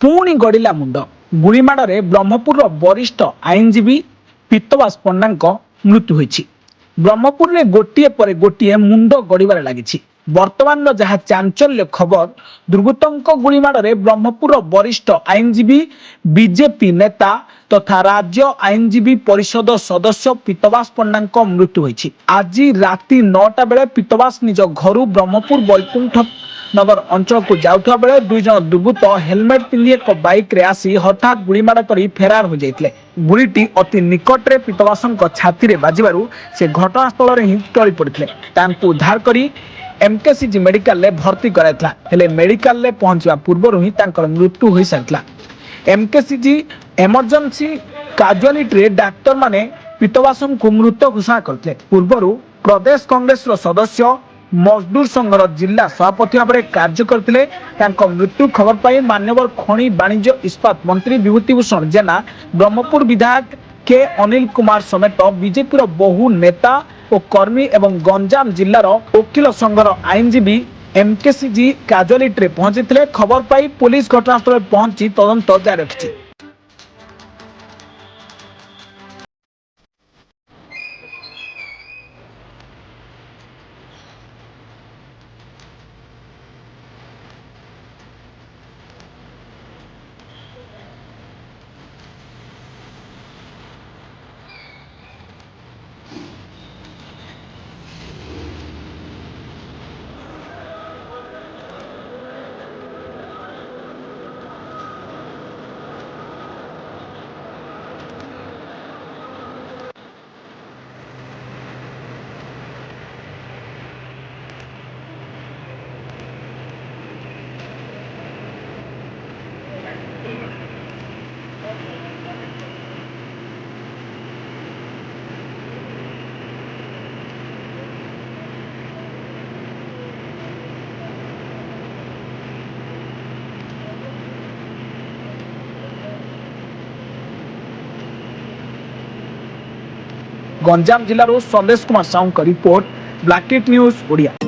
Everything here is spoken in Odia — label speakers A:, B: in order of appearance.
A: ପୁଣି ଗଡ଼ିଲା ମୁଣ୍ଡ। ଗୁଳିମାଡ଼ରେ ବ୍ରହ୍ମପୁରର ବରିଷ୍ଠ ଆଇନଜୀବୀ ପୀତବାସ ପଣ୍ଡାଙ୍କ ମୃତ୍ୟୁ ହୋଇଛି। ବ୍ରହ୍ମପୁରରେ ଗୋଟିଏ ପରେ ଗୋଟିଏ ମୁଣ୍ଡ ଗଡ଼ିବାରେ ଲାଗିଛି। ବର୍ତ୍ତମାନର ଯାହା ଚାଞ୍ଚଲ୍ୟ ଖବର, ଦୁର୍ବୃତ୍ତଙ୍କ ଗୁଳିମାଡ଼ରେ ବ୍ରହ୍ମପୁରର ବରିଷ୍ଠ ଆଇନଜୀବୀ ବିଜେପି ନେତା ତଥା ରାଜ୍ୟ ଆଇନଜୀବୀ ପରିଷଦ ସଦସ୍ୟ ପୀତବାସ ପଣ୍ଡାଙ୍କ ମୃତ୍ୟୁ ହୋଇଛି। ଆଜି ରାତି 9ଟା ବେଳେ ପୀତବାସ ନିଜ ଘରୁ ବ୍ରହ୍ମପୁର ବୈକୁଣ୍ଠ ନଗର ଅଞ୍ଚଳକୁ ଯାଉଥିବା ବେଳେ ଦୁଇ ଜଣ ଦୁର୍ବୃତ୍ତ ହେଲମେଟ ପିନ୍ଧି ଏକ ବାଇକରେ ଆସି ହଠାତ୍ ଗୁଳିମାଡ଼ କରି ଫେରାର ହୋଇଯାଇଥିଲେ। ଗୁଳିଟି ଅତି ନିକଟରେ ପୀତବାସଙ୍କ ଛାତିରେ ବାଜିବାରୁ ସେ ଘଟଣାସ୍ଥଳରେ ହିଁ ଟଳି ପଡ଼ିଥିଲେ। ତାଙ୍କୁ ଉଦ୍ଧାର କରି ଏମକେସିଜି ମେଡିକାଲରେ ଭର୍ତ୍ତି କରାଯାଇଥିଲା, ହେଲେ ମେଡିକାଲରେ ପହଞ୍ଚିବା ପୂର୍ବରୁ ହିଁ ତାଙ୍କର ମୃତ୍ୟୁ ହୋଇସାରିଥିଲା। ଏମକେସିଜି ଏମର୍ଜେନ୍ସି କାଜୁଆଲିଟିରେ ଡାକ୍ତରମାନେ ପୀତବାସଙ୍କୁ ମୃତ ଘୋଷଣା କରିଥିଲେ। ପୂର୍ବରୁ ପ୍ରଦେଶ କଂଗ୍ରେସର ସଦସ୍ୟ ମଜଦୁର ସଂଘର ଜିଲ୍ଲା ସଭାପତି ଭାବରେ କାର୍ଯ୍ୟ କରିଥିଲେ। ତାଙ୍କ ମୃତ୍ୟୁ ଖବର ପାଇ ମାନ୍ୟବର ଖଣି ବାଣିଜ୍ୟ ଇସ୍ପାତ ମନ୍ତ୍ରୀ ବିଭୂତିଭୂଷଣ ଜେନା, ବ୍ରହ୍ମପୁର ବିଧାୟକ କେ ଅନିଲ କୁମାର ସମେତ ବିଜେପିର ବହୁ ନେତା ଓ କର୍ମୀ ଏବଂ ଗଞ୍ଜାମ ଜିଲ୍ଲାର ଓକିଲ ସଂଘର ଆଇନଜୀବୀ ଏମକେସିଜି କାଜୁଆଲିଟିରେ ପହଞ୍ଚିଥିଲେ। ଖବର ପାଇ ପୁଲିସ ଘଟଣାସ୍ଥଳରେ ପହଞ୍ଚି ତଦନ୍ତ ଜାରି ରଖିଛି। ଗଞ୍ଜାମ ଜିଲ୍ଲାରୁ ସନ୍ଦେଶ କୁମାର ସାହୁଙ୍କ ରିପୋର୍ଟ, ବ୍ଲାକ୍ ନ୍ୟୁଜ୍ ଓଡ଼ିଆ।